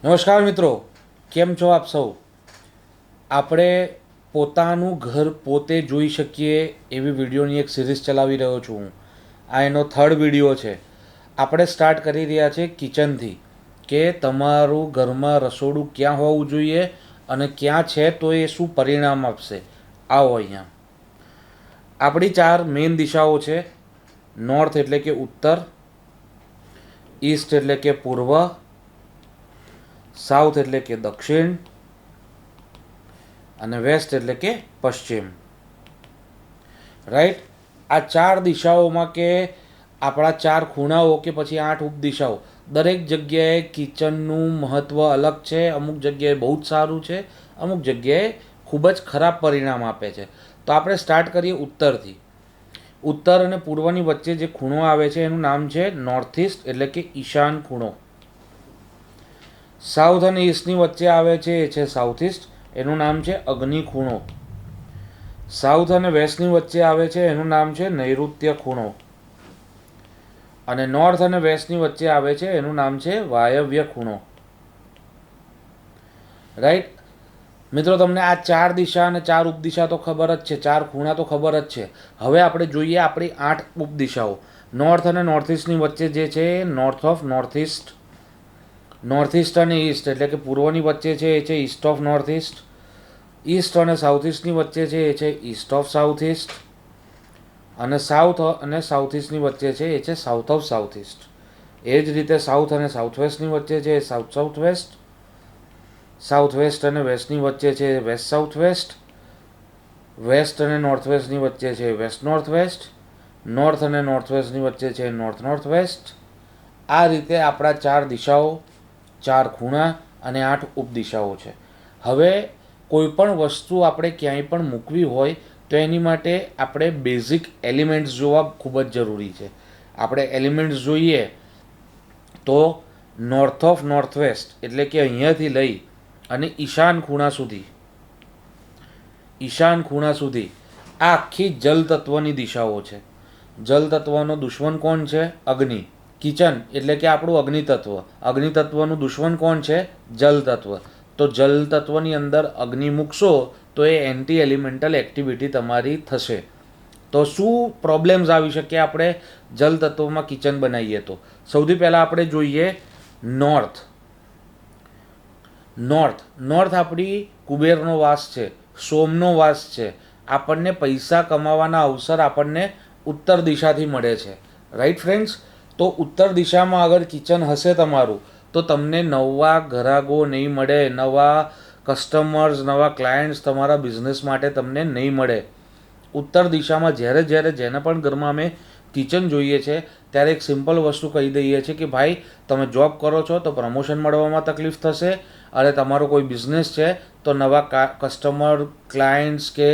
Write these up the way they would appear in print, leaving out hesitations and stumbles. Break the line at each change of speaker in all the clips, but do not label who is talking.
નમસ્કાર મિત્રો, કેમ છો આપ સૌ? આપણે પોતાનું ઘર પોતે જોઈ શકીએ એવી વિડીયોની એક સિરીઝ ચલાવી રહ્યો છું હું. આ એનો 3rd વિડીયો છે. આપણે સ્ટાર્ટ કરી રહ્યા છે કિચનથી, કે તમારું ઘરમાં રસોડું ક્યાં હોવું જોઈએ અને ક્યાં છે તો એ શું પરિણામ આપશે. આવો અહીંયા. આપણી 4 મેઇન દિશાઓ છે. નોર્થ એટલે કે ઉત્તર, ઈસ્ટ એટલે કે પૂર્વ, સાઉથ એટલે કે દક્ષિણ અને વેસ્ટ એટલે કે પશ્ચિમ. રાઈટ. આ 4 દિશાઓમાં કે આપણા 4 ખૂણાઓ કે પછી 8 ઉપદિશાઓ, દરેક જગ્યાએ કિચનનું મહત્ત્વ અલગ છે. અમુક જગ્યાએ બહુ જ સારું છે, અમુક જગ્યાએ ખૂબ જ ખરાબ પરિણામ આપે છે. તો આપણે સ્ટાર્ટ કરીએ ઉત્તરથી. ઉત્તર અને પૂર્વની વચ્ચે જે ખૂણો આવે છે એનું નામ છે નોર્થ ઈસ્ટ એટલે કે ઈશાન ખૂણો. સાઉથ અને ઈસ્ટની વચ્ચે આવે છે એ છે સાઉથ ઈસ્ટ, એનું નામ છે અગ્નિ ખૂણો. સાઉથ અને વેસ્ટની વચ્ચે આવે છે એનું નામ છે નૈઋત્ય ખૂણો. અને નોર્થ અને વેસ્ટની વચ્ચે આવે છે એનું નામ છે વાયવ્ય ખૂણો. રાઈટ મિત્રો, તમને આ 4 દિશા અને 4 ઉપદિશા તો ખબર જ છે, 4 ખૂણા તો ખબર જ છે. હવે આપણે જોઈએ આપણી 8 ઉપદિશાઓ. નોર્થ અને નોર્થ ઈસ્ટની વચ્ચે જે છે north of north east. North east અને ઈસ્ટ એટલે કે પૂર્વની વચ્ચે છે એ છે east of north east. East અને સાઉથ ઈસ્ટની વચ્ચે છે એ છે ઈસ્ટ ઓફ સાઉથ ઈસ્ટ. અને સાઉથ અને સાઉથ ઈસ્ટની વચ્ચે છે એ છે સાઉથ ઓફ સાઉથ ઈસ્ટ. એ જ રીતે સાઉથ અને સાઉથ વેસ્ટની વચ્ચે છે એ south south west. South west અને વેસ્ટની વચ્ચે છે વેસ્ટ સાઉથ વેસ્ટ. વેસ્ટ અને નોર્થ વેસ્ટની વચ્ચે છે વેસ્ટ નોર્થ વેસ્ટ. નોર્થ અને નોર્થ વેસ્ટની વચ્ચે છે નોર્થ નોર્થ વેસ્ટ. આ રીતે આપણા 4 દિશાઓ, 4 ખૂણા અને 8 ઉપદિશાઓ છે. હવે કોઈ પણ વસ્તુ આપણે ક્યાંય પણ મૂકવી હોય તો એની માટે આપણે બેઝિક એલિમેન્ટ્સ જોવા ખૂબ જ જરૂરી છે. આપણે એલિમેન્ટ્સ જોઈએ તો નોર્થ ઓફ નોર્થ વેસ્ટ એટલે કે અહીંયાથી લઈ અને ઈશાન ખૂણા સુધી, ઈશાન ખૂણા સુધી આ આખી જલ તત્વની દિશાઓ છે. જલ તત્વનો દુશ્મન કોણ છે? અગ્નિ. કિચન એટલે કે આપણું અગ્નિ તત્વ. અગ્નિ તત્વનું દુશ્મન કોણ છે? જલ તત્વ. તો જલ તત્વની અંદર અગ્નિ મૂકશો તો એ એન્ટી એલિમેન્ટલ એક્ટિવિટી તમારી થશે. તો શું પ્રોબ્લેમ્સ આવી શકે આપણે જલ તત્વમાં કિચન બનાવીએ તો? સૌથી પહેલાં આપણે જોઈએ નોર્થ. નોર્થ આપણી કુબેરનો વાસ છે, સોમનો વાસ છે. આપણને પૈસા કમાવાના અવસર આપણને ઉત્તર દિશાથી મળે છે. Right friends? તો ઉત્તર દિશામાં અગર કિચન હશે તમારું તો તમને નવા ગ્રાહકો નહીં મળે, નવા કસ્ટમર્સ, નવા ક્લાયન્ટ્સ તમારા બિઝનેસ માટે તમને નહીં મળે. ઉત્તર દિશામાં જ્યારે જેને પણ ઘરમાં અમે કિચન જોઈએ છે ત્યારે એક સિમ્પલ વસ્તુ કહી દઈએ છીએ કે ભાઈ તમે જોબ કરો છો તો પ્રમોશન મળવામાં તકલીફ થશે, અને તમારો કોઈ બિઝનેસ છે તો નવા કસ્ટમર, ક્લાયન્ટ્સ કે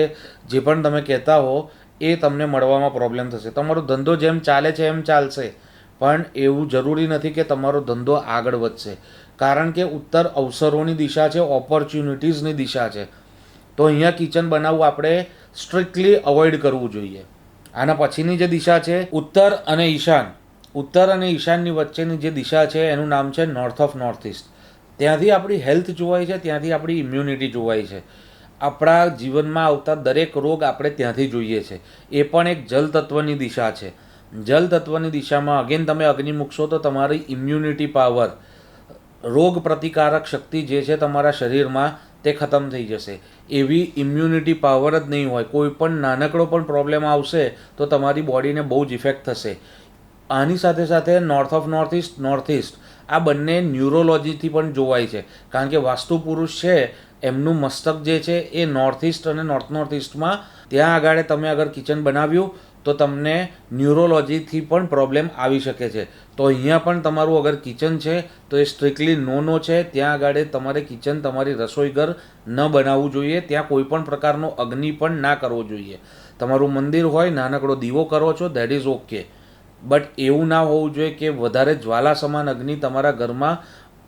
જે પણ તમે કહેતા હો એ તમને મળવામાં પ્રોબ્લેમ થશે. તમારો ધંધો જેમ ચાલે છે એમ ચાલશે, પણ એવું જરૂરી નથી કે તમારો ધંધો આગળ વધશે. કારણ કે ઉત્તર અવસરોની દિશા છે, ઓપોર્ચ્યુનિટીઝની દિશા છે. તો અહીંયા કિચન બનાવવું આપણે સ્ટ્રિક્ટલી અવોઇડ કરવું જોઈએ. આના પછીની જે દિશા છે ઉત્તર અને ઈશાન. ઉત્તર અને ઈશાનની વચ્ચેની જે દિશા છે એનું નામ છે નોર્થ ઓફ નોર્થ ઈસ્ટ. ત્યાંથી આપણી હેલ્થ જોવાય છે, ત્યાંથી આપણી ઇમ્યુનિટી જોવાય છે. આપણા જીવનમાં આવતા દરેક રોગ આપણે ત્યાંથી જોઈએ છે. એ પણ એક જલ તત્વની દિશા છે. જલ તત્વની દિશામાં અગેન તમે અગ્નિ મૂકશો તો તમારી ઇમ્યુનિટી પાવર, રોગ પ્રતિકારક શક્તિ જે છે તમારા શરીરમાં તે ખતમ થઈ જશે. એવી ઇમ્યુનિટી પાવર જ નહીં હોય. કોઈ પણ નાનકડો પણ પ્રોબ્લેમ આવશે તો તમારી બોડીને બહુ જ ઇફેક્ટ થશે. આની સાથે સાથે નોર્થ ઓફ નોર્થ ઈસ્ટ આ બંને ન્યુરોલોજીથી પણ જોવાય છે. કારણ કે વાસ્તુ પુરુષ છે એમનું મસ્તક જે છે એ નોર્થ ઈસ્ટ અને નોર્થ ઈસ્ટમાં, ત્યાં આગળ તમે અગર કિચન બનાવ્યું તો તમને ન્યુરોલોજીથી પણ પ્રોબ્લેમ આવી શકે છે. તો અહીંયા પણ તમારું અગર કિચન છે તો એ સ્ટ્રિક્ટલી નો છે. ત્યાં આગળ તમારે કિચન, તમારી રસોઈ ઘર ન બનાવવું જોઈએ. ત્યાં કોઈ પણ પ્રકારનો અગ્નિ પણ ના કરવો જોઈએ. તમારું મંદિર હોય, નાનકડો દીવો કરો છો, દેટ ઇઝ ઓકે, બટ એવું ના હોવું જોઈએ કે વધારે જ્વાલા સમાન અગ્નિ તમારા ઘરમાં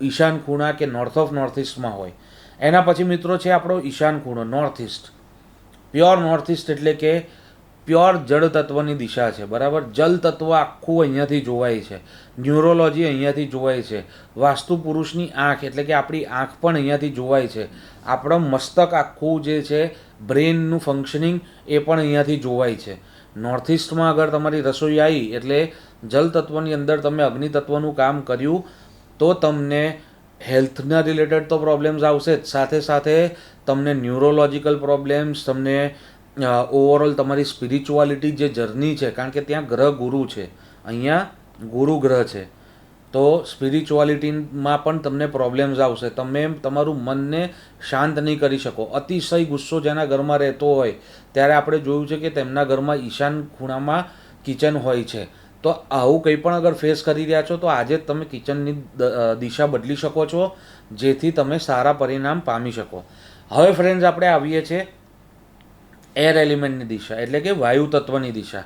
ઈશાન ખૂણા કે નોર્થ ઓફ નોર્થ ઈસ્ટમાં હોય. એના પછી મિત્રો છે આપણો ઈશાન ખૂણો, north East. Pure north East એટલે કે પ્યોર જળ તત્વની દિશા છે, બરાબર. જલ તત્વ આખું અહીંયાથી જોવાય છે, ન્યુરોલોજી અહીંયાથી જોવાય છે, વાસ્તુ પુરુષની આંખ એટલે કે આપણી આંખ પણ અહીંયાથી જોવાય છે, આપણો મસ્તક આખું જે છે બ્રેઇનનું ફંક્શનિંગ એ પણ અહીંયાથી જોવાય છે. નોર્થ ઇસ્ટમાં અગર તમારી રસોઈ આવી એટલે જલ તત્વની અંદર તમે અગ્નિ તત્વનું કામ કર્યું તો તમને હેલ્થના રિલેટેડ તો પ્રોબ્લેમ્સ આવશે જ, સાથે સાથે તમને ન્યુરોલોજિકલ પ્રોબ્લેમ્સ, તમને ઓવરઓલ તમારી સ્પિરિચ્યુઆલિટી જે જર્ની છે, કારણ કે ત્યાં ગ્રહ ગુરુ છે, અહીંયા ગુરુ ગ્રહ છે, તો સ્પિરિચ્યુઆલિટીમાં પણ તમને પ્રોબ્લેમ્સ આવશે. તમે તમારું મનને શાંત નહીં કરી શકો. અતિશય ગુસ્સો જેના ઘરમાં રહેતો હોય ત્યારે આપણે જોયું છે કે તેમના ઘરમાં ઈશાન ખૂણામાં કિચન હોય છે. તો આવું કંઈ પણ અગર ફેસ કરી રહ્યા છો તો આજે જ તમે કિચનની દિશા બદલી શકો છો, જેથી તમે સારા પરિણામ પામી શકો. હવે ફ્રેન્ડ્સ, આપણે આવીએ છીએ એર એલિમેન્ટની દિશા એટલે કે વાયુ તત્વની દિશા.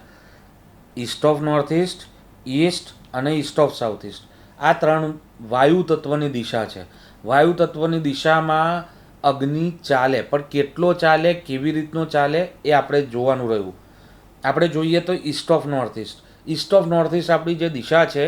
East of north east, east અને ઈસ્ટ ઓફ સાઉથ ઇસ્ટ, આ ત્રણ વાયુ તત્વની દિશા છે. વાયુ તત્વની દિશામાં અગ્નિ ચાલે, પણ કેટલો ચાલે, કેવી રીતનો ચાલે એ આપણે જોવાનું રહ્યું. આપણે જોઈએ તો East of north east. East of north east આપણી જે દિશા છે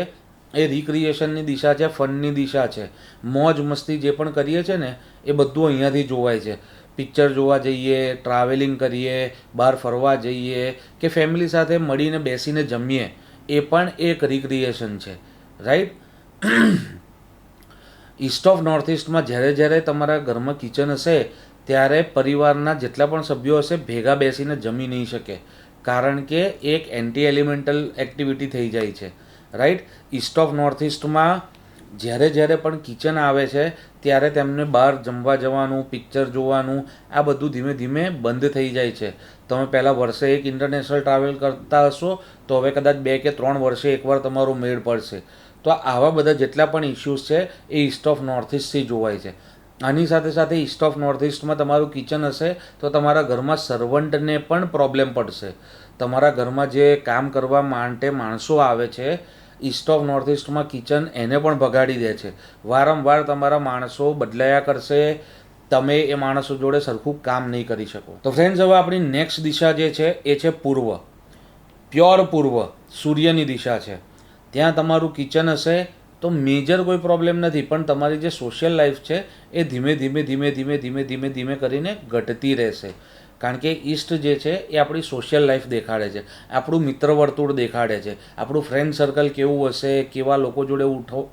એ રિક્રિએશનની દિશા છે, ફનની દિશા છે. મોજ મસ્તી જે પણ કરીએ છીએ ને એ બધું અહીંયાથી જોવાય છે. પિક્ચર જોવા જઈએ, ટ્રાવેલિંગ કરીએ, બહાર ફરવા જઈએ કે ફેમિલી સાથે મળીને બેસીને જમીએ, એ પણ એક રિક્રિએશન છે, રાઈટ. ઈસ્ટ ઓફ નોર્થ ઇસ્ટમાં જ્યારે તમારા ઘરમાં કિચન હશે ત્યારે પરિવારના જેટલા પણ સભ્યો હશે ભેગા બેસીને જમી નહીં શકે, કારણ કે એક એન્ટી એલિમેન્ટલ એક્ટિવિટી થઈ જાય છે, રાઈટ. ઈસ્ટ ઓફ નોર્થ ઇસ્ટમાં જ્યારે પણ કિચન આવે છે ત્યારે તેમને બહાર જમવા જવાનું, પિક્ચર જોવાનું, આ બધું ધીમે ધીમે બંધ થઈ જાય છે. તમે પહેલાં વર્ષે એક ઇન્ટરનેશનલ ટ્રાવેલ કરતા હશો તો હવે કદાચ 2 કે 3 વર્ષે એકવાર તમારો મેળ પડશે. તો આવા બધા જેટલા પણ ઇસ્યુઝ છે એ ઈસ્ટ ઓફ નોર્થ ઇસ્ટથી જોવાય છે. આની સાથે સાથે ઈસ્ટ ઓફ નોર્થ ઇસ્ટમાં તમારું કિચન હશે તો તમારા ઘરમાં સર્વન્ટને પણ પ્રોબ્લેમ પડશે. તમારા ઘરમાં જે કામ કરવા માટે માણસો આવે છે, ઈસ્ટ ઓફ નોર્થ ઇસ્ટમાં કિચન એને પણ ભગાડી દે છે. વારંવાર તમારા માણસો બદલાયા કરશે, તમે એ માણસો જોડે સરખું કામ નહીં કરી શકો. તો ફ્રેન્ડ્સ, હવે આપણી નેક્સ્ટ દિશા જે છે એ છે પૂર્વ. પ્યોર પૂર્વ સૂર્યની દિશા છે. ત્યાં તમારું કિચન હશે તો મેજર કોઈ પ્રોબ્લેમ નથી, પણ તમારી જે સોશિયલ લાઈફ છે એ ધીમે ધીમે કરીને ઘટતી રહેશે. કારણ કે ઈસ્ટ જે છે એ આપણી સોશિયલ લાઈફ દેખાડે છે, આપણું મિત્ર વર્તુળ દેખાડે છે, આપણું ફ્રેન્ડ સર્કલ કેવું હશે, કેવા લોકો જોડે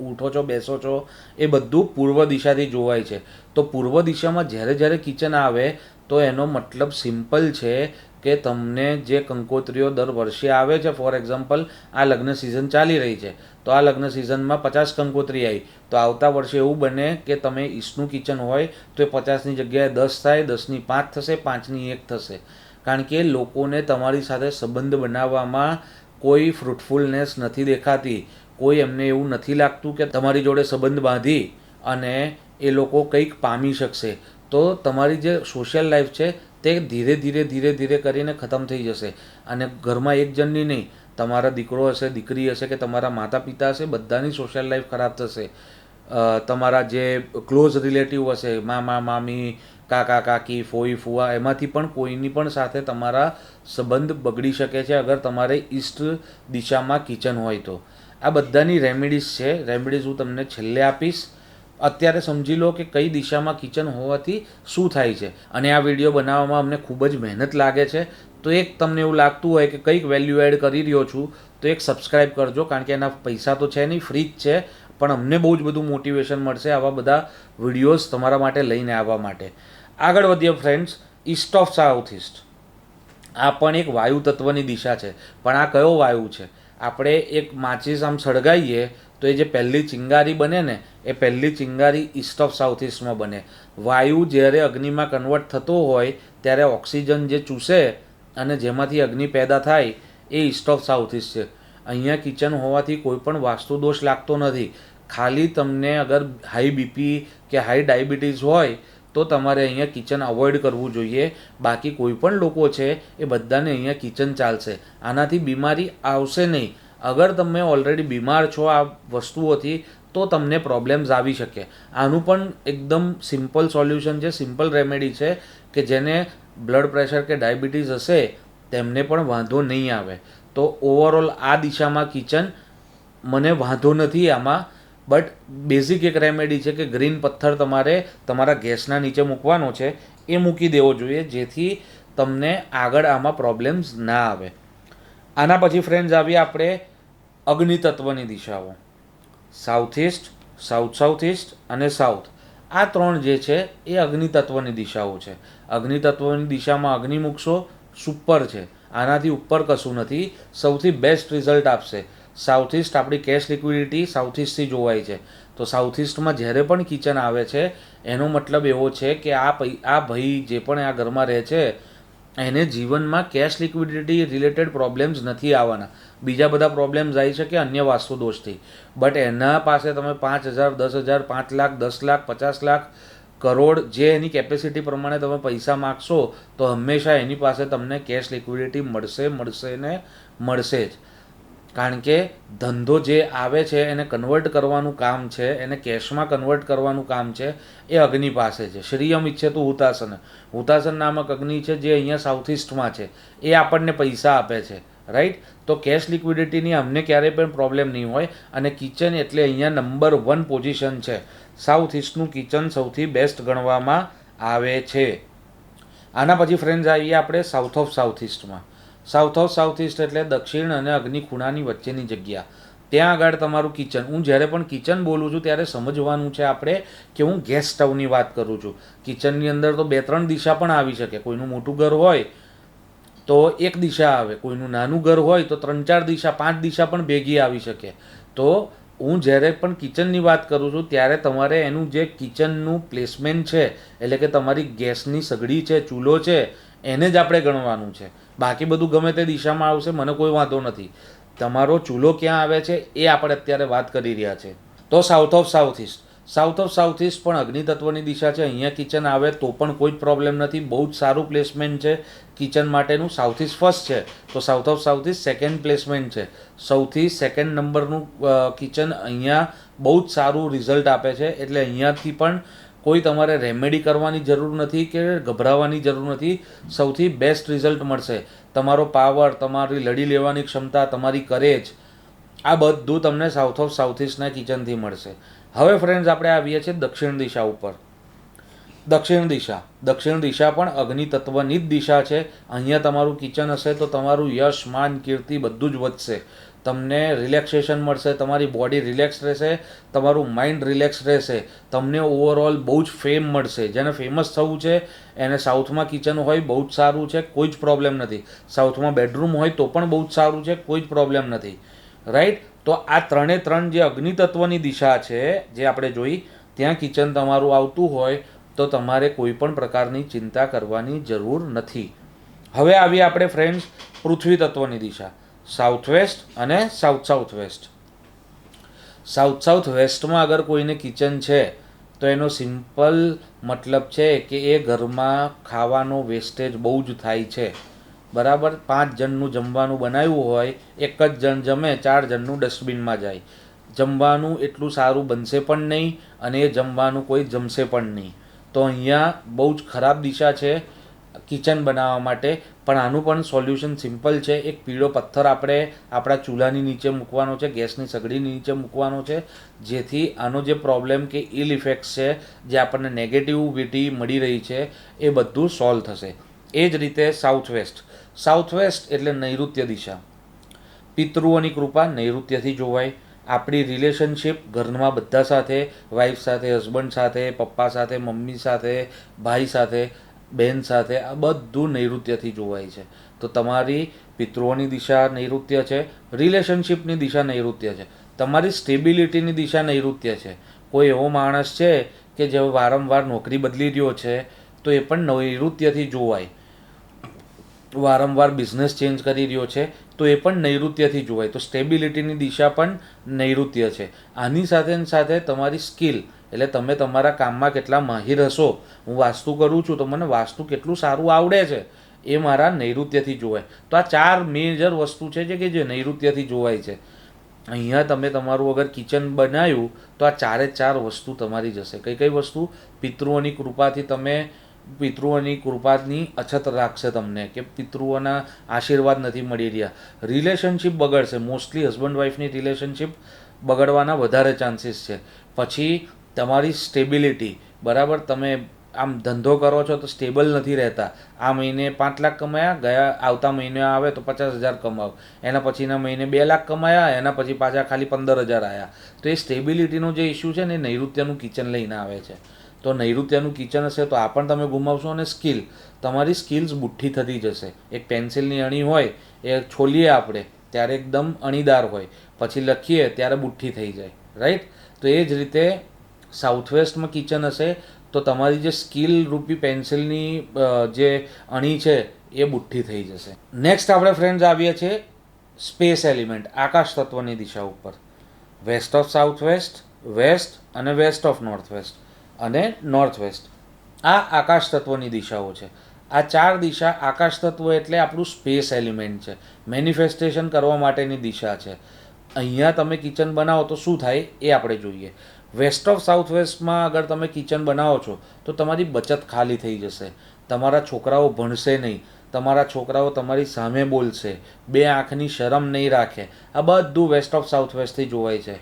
ઉઠો છો, બેસો છો, એ બધું પૂર્વ દિશાથી જોવાય છે. તો પૂર્વ દિશામાં જ્યારે કિચન આવે તો એનો મતલબ સિમ્પલ છે કે તમને જે કંકોત્રીઓ દર વર્ષે આવે છે, ફોર એક્ઝામ્પલ આ લગ્ન સિઝન ચાલી રહી છે તો આ લગ્ન સિઝનમાં 50 કંકોત્રી આવી, તો આવતા વર્ષે એવું બને કે તમે ઈસ્ટનું કિચન હોય તો એ 50ની જગ્યાએ 10 થાય, 10ની 5 થશે, 5ની 1 થશે. કારણ કે લોકોને તમારી સાથે સંબંધ બનાવવામાં કોઈ ફ્રૂટફુલનેસ નથી દેખાતી, કોઈ એમને એવું નથી લાગતું કે તમારી જોડે સંબંધ બાંધી અને એ લોકો કંઈક પામી શકશે. તો તમારી જે સોશિયલ લાઈફ છે તે ધીરે ધીરે કરીને ખતમ થઈ જશે. અને ઘરમાં એક જણની નહીં, તમારા દીકરો હશે, દીકરી હશે કે તમારા માતા પિતા હશે, બધાની સોશિયલ લાઈફ ખરાબ થશે. તમારા જે ક્લોઝ રિલેટિવ હશે, મામા મામી, કાકા કાકી, ફોઈ ફુવા, એમાંથી પણ કોઈની પણ સાથે તમારા સંબંધ બગડી શકે છે અગર તમારે ઈસ્ટ દિશામાં કિચન હોય તો. આ બધાની રેમેડીઝ છે, રેમેડીઝ હું તમને છેલ્લે આપીશ. અત્યારે સમજી લો કે કઈ દિશામાં કિચન હોવાથી શું થાય છે. અને આ વિડીયો બનાવવામાં અમને ખૂબ જ મહેનત લાગે છે, તો એક તમને એવું લાગતું હોય કે કંઈક વેલ્યુ એડ કરી રહ્યો છું તો એક સબસ્ક્રાઈબ કરજો, કારણ કે એના પૈસા તો છે નહીં, ફ્રી જ છે, પણ અમને બહુ જ બધું મોટિવેશન મળશે આવા બધા વિડીયોઝ તમારા માટે લઈને આવવા માટે. આગળ વધીએ friends, East of south east. આ પણ એક વાયુ તત્વની દિશા છે, પણ આ કયો વાયુ છે? આપણે એક માચીસ આમ સળગાવીએ તો એ જે પહેલી ચિંગારી બને ને એ પહેલી ચિંગારી ઈસ્ટ ઓફ સાઉથ ઇસ્ટમાં બને. વાયુ જ્યારે અગ્નિમાં કન્વર્ટ થતો હોય ત્યારે ઓક્સિજન જે ચૂસે અને જેમાંથી અગ્નિ પેદા થાય એ ઈસ્ટ ઓફ સાઉથ ઇસ્ટ છે. અહીંયા કિચન હોવાથી કોઈ પણ વાસ્તુ દોષ લાગતો નથી. ખાલી તમને અગર હાઈ બીપી કે હાઈ ડાયાબિટીસ હોય તો તમારે અહીંયા કિચન અવોઇડ કરવું જોઈએ. બાકી કોઈ પણ લોકો છે એ બધાને અહીંયા કિચન ચાલશે, આનાથી બીમારી આવશે નહીં. અગર તમે ઓલરેડી બીમાર છો આ વસ્તુઓથી તો તમને પ્રોબ્લેમ્સ આવી શકે. આનું પણ એકદમ સિમ્પલ સોલ્યુશન છે, સિમ્પલ રેમેડી છે કે જેને બ્લડ પ્રેશર કે ડાયાબિટીસ હશે તેમને પણ વાંધો નહીં આવે. તો ઓવરઓલ આ દિશામાં કિચન મને વાંધો નથી આમાં. બટ બેઝિક એક રેમેડી છે કે ગ્રીન પથ્થર તમારે તમારા ગેસના નીચે મૂકવાનો છે, એ મૂકી દેવો જોઈએ, જેથી તમને આગળ આમાં પ્રોબ્લેમ્સ ના આવે. આના પછી ફ્રેન્ડ્સ આવીએ આપણે અગ્નિ તત્વની દિશાઓ. સાઉથ ઇસ્ટ, સાઉથ ઇસ્ટ અને સાઉથ, આ ત્રણ જે છે એ અગ્નિ તત્વની દિશાઓ છે. અગ્નિ તત્વની દિશામાં અગ્નિ મૂકશો, સુપર છે, આનાથી ઉપર કશું નથી. સૌથી બેસ્ટ રિઝલ્ટ આપશે. સાઉથ ઇસ્ટ આપણી કેશ લિક્વિડિટી સાઉથ ઇસ્ટથી જોવાય છે. તો સાઉથ ઇસ્ટમાં જ્યારે પણ કિચન આવે છે એનો મતલબ એવો છે કે આ ભાઈ જે પણ આ ઘરમાં રહે છે એને જીવનમાં કેશ લિક્વિડિટી રિલેટેડ પ્રોબ્લેમ્સ નથી આવવાના. બીજા બધા પ્રોબ્લેમ્સ આવી શકે અન્ય વાસ્તુ દોષથી, બટ એના પાસે તમે 5,000, 10,000, 5 લાખ, 10 લાખ, 50 લાખ, કરોડ, જે એની કેપેસિટી પ્રમાણે તમે પૈસા માગશો તો હંમેશા એની પાસે તમને કેશ લિક્વિડિટી મળશે ને મળશે જ. કારણ કે ધંધો જે આવે છે એને કન્વર્ટ કરવાનું કામ છે, એને કેશમાં કન્વર્ટ કરવાનું કામ છે, એ અગ્નિ પાસે છે. શ્રીયમ ઈચ્છે તો હુતાસન, હુતાસન નામક અગ્નિ છે જે અહીંયા સાઉથ ઇસ્ટમાં છે, એ આપણને પૈસા આપે છે. રાઈટ. તો કેશ લિક્વિડિટીની અમને ક્યારેય પણ પ્રોબ્લેમ નહીં હોય. અને કિચન એટલે અહીંયા નંબર 1 પોઝિશન છે. સાઉથ ઇસ્ટનું કિચન સૌથી બેસ્ટ ગણવામાં આવે છે. આના પછી ફ્રેન્ડ્સ આવીએ આપણે સાઉથ ઓફ સાઉથ ઇસ્ટમાં. સાઉથ ઇસ્ટ એટલે દક્ષિણ અને અગ્નિ ખૂણાની વચ્ચેની જગ્યા. ત્યાં આગળ તમારું કિચન. હું જ્યારે પણ કિચન બોલું છું ત્યારે સમજવાનું છે આપણે કે હું ગેસ સ્ટવની વાત કરું છું. કિચનની અંદર તો 2-3 દિશા પણ આવી શકે. કોઈનું મોટું ઘર હોય તો એક દિશા આવે, કોઈનું નાનું ઘર હોય તો 3-4 દિશા, 5 દિશા પણ ભેગી આવી શકે. તો હું જ્યારે પણ કિચનની વાત કરું છું ત્યારે તમારે એનું જે કિચનનું પ્લેસમેન્ટ છે, એટલે કે તમારી ગેસની સગડી છે, ચૂલો છે, એને જ આપણે ગણવાનું છે. બાકી બધું ગમે તે દિશામાં આવશે, મને કોઈ વાંધો નથી. તમારો ચૂલો ક્યાં આવે છે એ આપણે અત્યારે વાત કરી રહ્યા છે. તો south of south east, south of south east પણ અગ્નિ તત્વની દિશા છે. અહીંયા કિચન આવે તો પણ કોઈ જ પ્રોબ્લેમ નથી. બહુ જ સારું પ્લેસમેન્ટ છે કિચન માટેનું. સાઉથ ઇસ્ટ ફર્સ્ટ છે તો south of south east second placement છે. સૌથી સેકન્ડ નંબરનું કિચન અહીંયા બહુ જ સારું રિઝલ્ટ આપે છે. એટલે અહીંયાથી પણ કોઈ તમારે રેમેડી કરવાની જરૂર નથી કે ગભરાવાની જરૂર નથી. સૌથી બેસ્ટ રિઝલ્ટ મળશે. તમારો પાવર, તમારી લડી લેવાની ક્ષમતા, તમારી કરેજ, આ બધું તમને સાઉથ ઓફ સાઉથ ઇસ્ટના કિચનથી મળશે. હવે ફ્રેન્ડ્સ આપણે આવીએ છીએ દક્ષિણ દિશા ઉપર. દક્ષિણ દિશા પણ અગ્નિ તત્વની જ દિશા છે. અહીંયા તમારું કિચન હશે તો તમારું યશ, માન, કીર્તિ બધું જ વધશે. તમને રિલેક્સેશન મળશે, તમારી બોડી રિલેક્સ રહેશે, તમારું માઇન્ડ રિલેક્સ રહેશે. તમને ઓવરઓલ બહુ જ ફેમ મળશે. જેને ફેમસ થવું છે એને સાઉથમાં કિચન હોય બહુ જ સારું છે, કોઈ જ પ્રોબ્લેમ નથી. સાઉથમાં બેડરૂમ હોય તો પણ બહુ જ સારું છે, કોઈ જ પ્રોબ્લેમ નથી. રાઈટ. તો આ 3 જે અગ્નિ તત્વની દિશા છે જે આપણે જોઈ, ત્યાં કિચન તમારું આવતું હોય તો તમારે કોઈ પણ પ્રકારની ચિંતા કરવાની જરૂર નથી. હવે આવીએ આપણે ફ્રેન્ડ્સ પૃથ્વી તત્વની દિશા. સાઉથ વેસ્ટ અને સાઉથ વેસ્ટ. સાઉથ વેસ્ટમાં અગર કોઈને કિચન છે તો એનો સિમ્પલ મતલબ છે કે એ ઘરમાં ખાવાનો વેસ્ટેજ બહુ જ થાય છે. બરાબર. 5 જણનું જમવાનું બનાવ્યું હોય, એક જ જણ જમે, 4 જણનું ડસ્ટબિનમાં જાય. જમવાનું એટલું સારું બનશે પણ નહીં અને એ જમવાનું કોઈ જમશે પણ નહીં. તો અહીંયા બહુ જ ખરાબ દિશા છે કિચન બનાવવા માટે. પણ આનું પણ સોલ્યુશન સિમ્પલ છે. એક પીળો પથ્થર આપણે આપણા ચૂલાની નીચે મૂકવાનો છે, ગેસની સગડીની નીચે મૂકવાનો છે, જેથી આનો જે પ્રોબ્લેમ કે ઇલ ઇફેક્ટ્સ છે, જે આપણને નેગેટિવિટી મળી રહી છે, એ બધું સોલ્વ થશે. એ જ રીતે સાઉથ વેસ્ટ એટલે નૈઋત્ય દિશા. પિતૃઓની કૃપા નૈઋત્યથી જોવાય. આપણી રિલેશનશિપ ઘરમાં બધા સાથે, વાઈફ સાથે, હસબન્ડ સાથે, પપ્પા સાથે, મમ્મી સાથે, ભાઈ સાથે, બહેન સાથે, આ બધું નૈઋત્યથી જોવાય છે. તો તમારી પિતૃઓની દિશા નૈઋત્ય છે, રિલેશનશિપની દિશા નૈઋત્ય છે, તમારી સ્ટેબિલિટીની દિશા નૈઋત્ય છે. કોઈ એવો માણસ છે કે જે વારંવાર નોકરી બદલી રહ્યો છે તો એ પણ નૈઋત્યથી જોવાય. વારંવાર બિઝનેસ ચેન્જ કરી રહ્યો છે તો એ પણ નૈઋત્યથી જોવાય. તો સ્ટેબિલિટીની દિશા પણ નૈઋત્ય છે. આની સાથે તમારી સ્કિલ, એટલે તમે તમારા કામમાં કેટલા માહિર હશો. હું વાસ્તુ કરું છું તો મને વાસ્તુ કેટલું સારું આવડે છે એ મારા નૈઋત્યથી જોવાય. તો આ 4 મેજર વસ્તુ છે કે જે નૈઋત્યથી જોવાય છે. અહીંયા તમે તમારું અગર કિચન બનાવ્યું તો આ 4 વસ્તુ તમારી જશે. કઈ વસ્તુ? પિતૃઓની કૃપાથી તમે પિતૃઓની કૃપાની અછત રાખશે તમને, કે પિતૃઓના આશીર્વાદ નથી મળી રહ્યા. રિલેશનશિપ બગડશે, મોસ્ટલી હસબન્ડ વાઈફની રિલેશનશિપ બગડવાના વધારે ચાન્સીસ છે. પછી તમારી સ્ટેબિલિટી, બરાબર, તમે આમ ધંધો કરો છો તો સ્ટેબલ નથી રહેતા. આ મહિને 5 લાખ કમાયા, આવતા મહિને આવે તો 50,000 કમાવ, એના પછીના મહિને 2 લાખ કમાયા, એના પછી પાછા ખાલી 15,000 આવ્યા. તો એ સ્ટેબિલિટીનો જે ઇસ્યુ છે ને, એ નૈઋત્યનું કિચન લઈને આવે છે. તો નૈઋત્યનું કિચન હશે તો આ પણ તમે ગુમાવશો. અને સ્કિલ, તમારી સ્કિલ્સ બુઠ્ઠી થતી જશે. એક પેન્સિલની અણી હોય, એ છોલીએ આપણે ત્યારે એકદમ અણીદાર હોય, પછી લખીએ ત્યારે બુઠ્ઠી થઈ જાય, રાઈટ. તો એ જ રીતે સાઉથ વેસ્ટમાં કિચન હશે તો તમારી જે સ્કિલ રૂપી પેન્સિલની જે અણી છે એ બુઠ્ઠી થઈ જશે. નેક્સ્ટ આપણે ફ્રેન્ડ્સ આવીએ છીએ સ્પેસ એલિમેન્ટ, આકાશ તત્વની દિશા ઉપર. West of south west, west અને વેસ્ટ ઓફ નોર્થ વેસ્ટ અને નોર્થ વેસ્ટ. આ આકાશ તત્વની દિશાઓ છે. આ 4 દિશા, આકાશ તત્વ એટલે આપણું સ્પેસ એલિમેન્ટ છે, મેનિફેસ્ટેશન કરવા માટેની દિશા છે. અહીંયા તમે કિચન બનાવો તો શું થાય એ આપણે જોઈએ. વેસ્ટ ઓફ સાઉથ વેસ્ટમાં અગર તમે કિચન બનાવો છો તો તમારી બચત ખાલી થઈ જશે. તમારા છોકરાઓ ભણશે નહીં, તમારા છોકરાઓ તમારી સામે બોલશે, 2 આંખની શરમ નહીં રાખે. આ બધું વેસ્ટ ઓફ સાઉથ વેસ્ટથી જોવાય છે.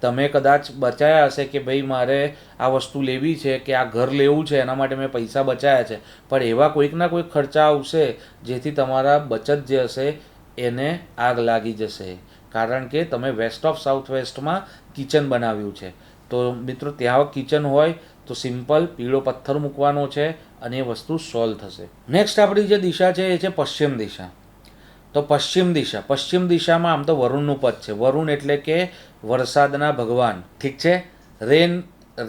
તમે કદાચ બચાયા હશે કે ભાઈ મારે આ વસ્તુ લેવી છે, કે આ ઘર લેવું છે, એના માટે મેં પૈસા બચાયા છે, પણ એવા કોઈકના કોઈક ખર્ચા આવશે જેથી તમારા બચત જે હશે એને આગ લાગી જશે, કારણ કે તમે વેસ્ટ ઓફ સાઉથ વેસ્ટમાં કિચન બનાવ્યું છે. તો મિત્રો ત્યાં કિચન હોય તો સિમ્પલ પીળો પથ્થર મૂકવાનો છે અને એ વસ્તુ સોલ્વ થશે. નેક્સ્ટ આપણી જે દિશા છે એ છે પશ્ચિમ દિશા. તો પશ્ચિમ દિશામાં આમ તો વરુણનું પદ છે. વરુણ એટલે કે વરસાદના ભગવાન, ઠીક છે,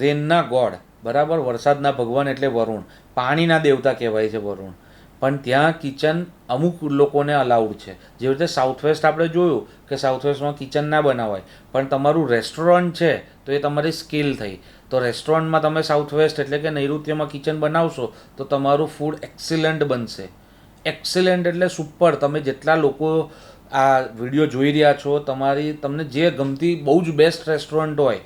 રેનના ગોડ, બરાબર. વરસાદના ભગવાન એટલે વરુણ, પાણીના દેવતા કહેવાય છે વરુણ. પણ ત્યાં કિચન અમુક લોકોને અલાઉડ છે. જેવી રીતે સાઉથ વેસ્ટ આપણે જોયું કે સાઉથ વેસ્ટમાં કિચન ના બનાવાય, પણ તમારું રેસ્ટોરન્ટ છે તો એ તમારી સ્કિલ થઈ. તો રેસ્ટોરન્ટમાં તમે સાઉથ વેસ્ટ એટલે કે નૈઋત્યમાં કિચન બનાવશો તો તમારું ફૂડ એક્સિલન્ટ બનશે. એક્સિલન્ટ એટલે સુપર. તમે જેટલા લોકો આ વિડીયો જોઈ રહ્યા છો, તમને જે ગમતી બહુ જ બેસ્ટ રેસ્ટોરન્ટ હોય,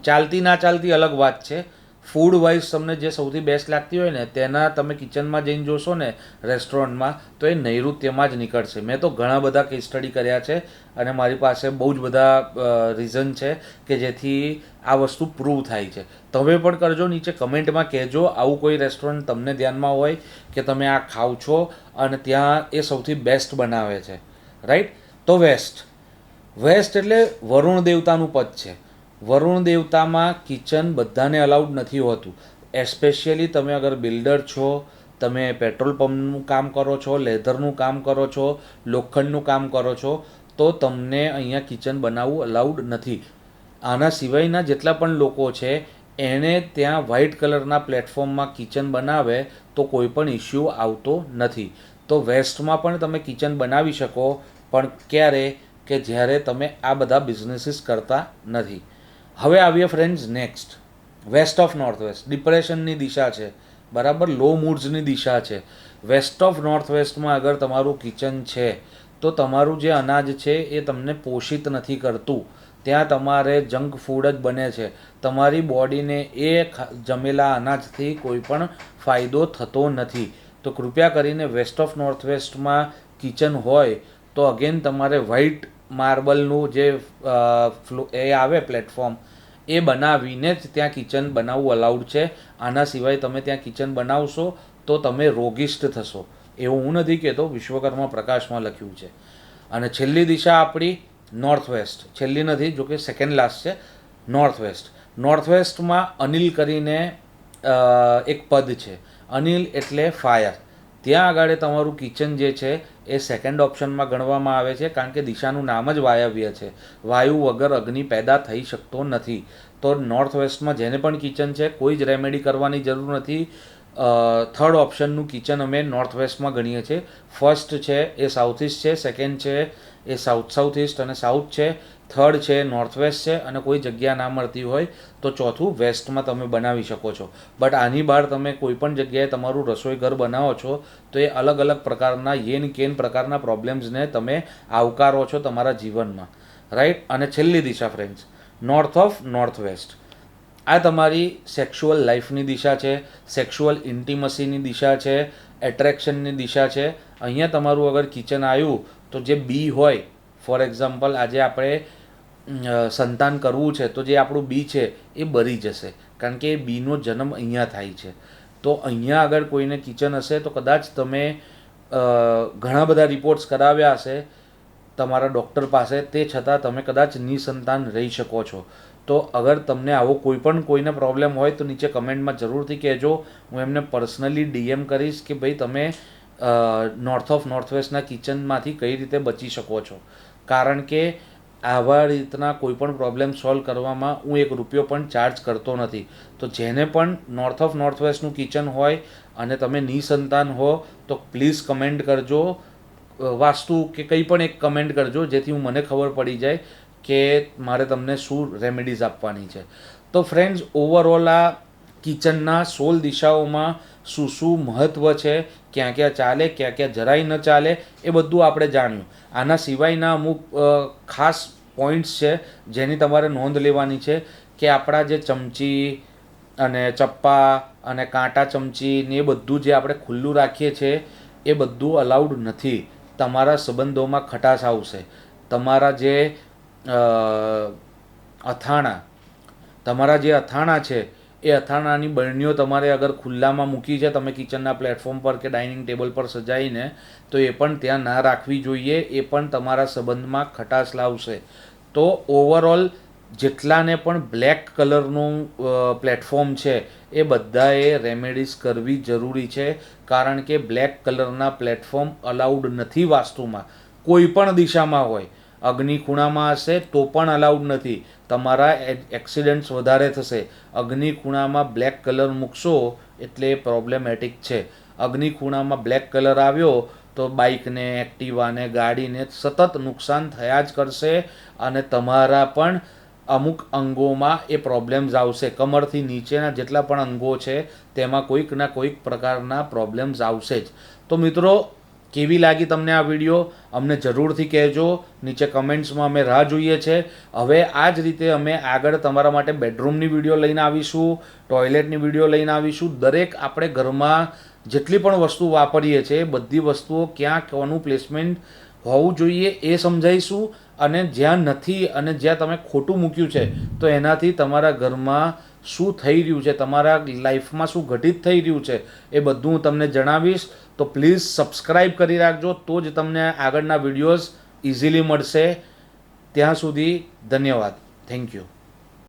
ચાલતી ના ચાલતી અલગ વાત છે, ફૂડ વાઇઝ તમને જે સૌથી બેસ્ટ લાગતી હોય ને તેના તમે કિચનમાં જઈને જોશો ને રેસ્ટોરન્ટમાં તો એ નૈઋત્યમાં જ નીકળશે. મેં તો ઘણા બધા કેસ સ્ટડી કર્યા છે અને મારી પાસે બહુ જ બધા રીઝન છે કે જેથી આ વસ્તુ પ્રૂવ થાય છે. તમે પણ કરજો, નીચે કમેન્ટમાં કહેજો આવું કોઈ રેસ્ટોરન્ટ તમને ધ્યાનમાં હોય કે તમે આ ખાવ છો અને ત્યાં એ સૌથી બેસ્ટ બનાવે છે, રાઈટ. તો વેસ્ટ એટલે વરુણ દેવતાનું પદ છે. વરુણ દેવતામાં કિચન બધાને અલાઉડ નથી હોતું. એસ્પેશિયલી તમે અગર બિલ્ડર છો, તમે પેટ્રોલ પંપનું કામ કરો છો, લેધરનું કામ કરો છો, લોખંડનું કામ કરો છો, તો તમને અહીંયા કિચન બનાવવું અલાઉડ નથી. આના સિવાયના જેટલા પણ લોકો છે એને ત્યાં વ્હાઇટ કલરના પ્લેટફોર્મમાં કિચન બનાવે તો કોઈ પણ ઇસ્યુ આવતો નથી. તો વેસ્ટમાં પણ તમે કિચન બનાવી શકો, પણ ક્યારે કે જ્યારે તમે આ બધા બિઝનેસીસ કરતા નથી. હવે આવીએ friends next west of north west. ડિપ્રેશનની દિશા છે, બરાબર, લો મૂડ્સની દિશા છે. વેસ્ટ ઓફ નોર્થ વેસ્ટમાં અગર તમારું કિચન છે તો તમારું જે અનાજ છે એ તમને પોષિત નથી કરતું. ત્યાં તમારે જંક ફૂડ જ બને છે. તમારી બોડીને એ જમેલા અનાજથી કોઈ પણ ફાયદો થતો નથી. તો કૃપયા કરીને વેસ્ટ ઓફ નોર્થ વેસ્ટમાં કિચન હોય તો અગેન તમારે વ્હાઇટ માર્બલનું જે એ આવે પ્લેટફોર્મ એ બનાવીને જ ત્યાં કિચન બનાવવું અલાઉડ છે. આના સિવાય તમે ત્યાં કિચન બનાવશો તો તમે રોગિષ્ટ થશો. એવું હું નથી કહેતો, વિશ્વકર્મા પ્રકાશમાં લખ્યું છે. અને છેલ્લી દિશા આપણી નોર્થ વેસ્ટ. છેલ્લી નથી, જોકે સેકન્ડ લાસ્ટ છે, નોર્થ વેસ્ટ. નોર્થ વેસ્ટમાં અનિલ કરીને એક પદ છે. અનિલ એટલે ફાયર. ત્યાં આગળ તમારું કિચન જે છે એ સેકન્ડ ઓપ્શનમાં ગણવામાં આવે છે, કારણ કે દિશાનું નામ જ વાયવ્ય છે. વાયુ વગર અગ્નિ પેદા થઈ શકતો નથી. તો નોર્થ વેસ્ટમાં જેને પણ કિચન છે કોઈ જ રેમેડી કરવાની જરૂર નથી. થર્ડ ઓપ્શનનું કિચન અમે નોર્થ વેસ્ટમાં ગણીએ છીએ. ફર્સ્ટ છે એ સાઉથ ઇસ્ટ છે, સેકન્ડ છે એ સાઉથ ઇસ્ટ અને સાઉથ છે, થર્ડ છે નોર્થ વેસ્ટ છે, અને કોઈ જગ્યા ના મળતી હોય તો ચોથું વેસ્ટમાં તમે બનાવી શકો છો. બટ આની બહાર તમે કોઈ પણ જગ્યાએ તમારું રસોઈ ઘર બનાવો છો તો એ અલગ અલગ પ્રકારના યેન કેન પ્રકારના પ્રોબ્લેમ્સને તમે આવકારો છો તમારા જીવનમાં, રાઈટ. અને છેલ્લી દિશા friends north of north west. આ તમારી સેક્સ્યુઅલ લાઈફની દિશા છે, સેક્સ્યુઅલ ઇન્ટિમસીની દિશા છે, એટ્રેક્શનની દિશા છે. અહીંયા તમારું અગર કિચન આવ્યું તો જે બી હોય, ફોર એક્ઝામ્પલ આજે આપણે સંતાન કરવું છે તો જે આપણું બી છે એ બળી જશે, કારણ કે એ બીનો જન્મ અહીંયા થાય છે. તો અહીંયા આગળ કોઈને કિચન હશે તો કદાચ તમે ઘણા બધા રિપોર્ટ્સ કરાવ્યા હશે તમારા ડૉક્ટર પાસે, તે છતાં તમે કદાચ નિસંતાન રહી શકો છો. તો અગર તમને આવો કોઈને પ્રોબ્લેમ હોય તો નીચે કમેન્ટમાં જરૂરથી કહેજો. હું એમને પર્સનલી ડીએમ કરીશ કે ભાઈ તમે નોર્થ ઓફ નોર્થ વેસ્ટના કિચનમાંથી કઈ રીતે બચી શકો છો, કારણ કે આવા રીતના કોઈ પણ પ્રોબ્લેમ સોલ્વ કરવામાં હું 1 રૂપિયો પણ ચાર્જ કરતો નથી. તો જેને પણ નોર્થ ઓફ નોર્થ વેસ્ટનું કિચન હોય અને તમે નિસંતાન હો તો પ્લીઝ કમેન્ટ કરજો, વાસ્તુ કે કંઈ પણ એક કમેન્ટ કરજો, જેથી મને ખબર પડી જાય કે મારે તમને શું રેમેડીઝ આપવાની છે. તો ફ્રેન્ડ્સ, ઓવરઓલ આ કિચનના 16 દિશાઓમાં શું શું મહત્ત્વ છે, ક્યાં ક્યાં ચાલે, ક્યાં ક્યાં જરાય ન ચાલે, એ બધું આપણે જાણ્યું. આના સિવાયના અમુક ખાસ પોઈન્ટ્સ છે જેની તમારે નોંધ લેવાની છે કે આપણા જે ચમચી અને ચપ્પા અને કાંટા ચમચી ને એ બધું જે આપણે ખુલ્લું રાખીએ છીએ એ બધું અલાઉડ નથી. તમારા સંબંધોમાં ખટાશ આવશે. તમારા જે અથાણા છે એ અથાણાની બરણીઓ તમારે અગર ખુલ્લામાં મૂકી છે તમે કિચનના પ્લેટફોર્મ પર કે ડાઇનિંગ ટેબલ પર સજાઈને, તો એ પણ ત્યાં ના રાખવી જોઈએ. એ પણ તમારા સંબંધમાં ખટાશ લાવશે. તો ઓવરઓલ જેટલાને પણ બ્લેક કલરનું પ્લેટફોર્મ છે એ બધાએ રેમેડીઝ કરવી જરૂરી છે, કારણ કે બ્લેક કલરના પ્લેટફોર્મ અલાઉડ નથી વાસ્તુમાં, કોઈ પણ દિશામાં હોય. અગ્નિ ખૂણામાં હશે તો પણ અલાઉડ નથી, તમારા એક્સિડન્ટ્સ વધારે થશે. અગ્નિ ખૂણામાં બ્લેક કલર મૂકશો એટલે પ્રોબ્લેમેટિક છે. અગ્નિ ખૂણામાં બ્લેક કલર આવ્યો તો બાઇકને, એક્ટિવાને, ગાડીને સતત નુકસાન થયા જ કરશે અને તમારા પણ અમુક અંગોમાં એ પ્રોબ્લેમ્સ આવશે. કમરથી નીચેના જેટલા પણ અંગો છે તેમાં કોઈકના કોઈક પ્રકારના પ્રોબ્લેમ્સ આવશે જ. તો મિત્રો, કેવી લાગી તમને આ વિડીયો અમને જરૂરથી કહેજો, નીચે કમેન્ટ્સમાં અમે રાહ જોઈએ છે. હવે આ જ રીતે અમે આગળ તમારા માટે બેડરૂમની વિડીયો લઈને આવીશું, ટોયલેટની વિડીયો લઈને આવીશું. દરેક આપણે ઘરમાં જેટલી પણ વસ્તુ વાપરીએ છીએ બધી વસ્તુઓ ક્યાં કોનું પ્લેસમેન્ટ હોવું જોઈએ એ સમજાવીશું, અને જ્યાં નથી અને જ્યાં તમે ખોટું મૂક્યું છે તો એનાથી તમારા ઘરમાં શું થઈ રહ્યું છે, તમારા લાઈફમાં શું ઘટિત થઈ રહ્યું છે એ બધું હું તમને જણાવીશ. તો પ્લીઝ સબસ્ક્રાઈબ કરી રાખજો, તો જ તમને આગળના વિડીયોઝ ઇઝીલી મળશે. ત્યાં સુધી ધન્યવાદ. Thank you.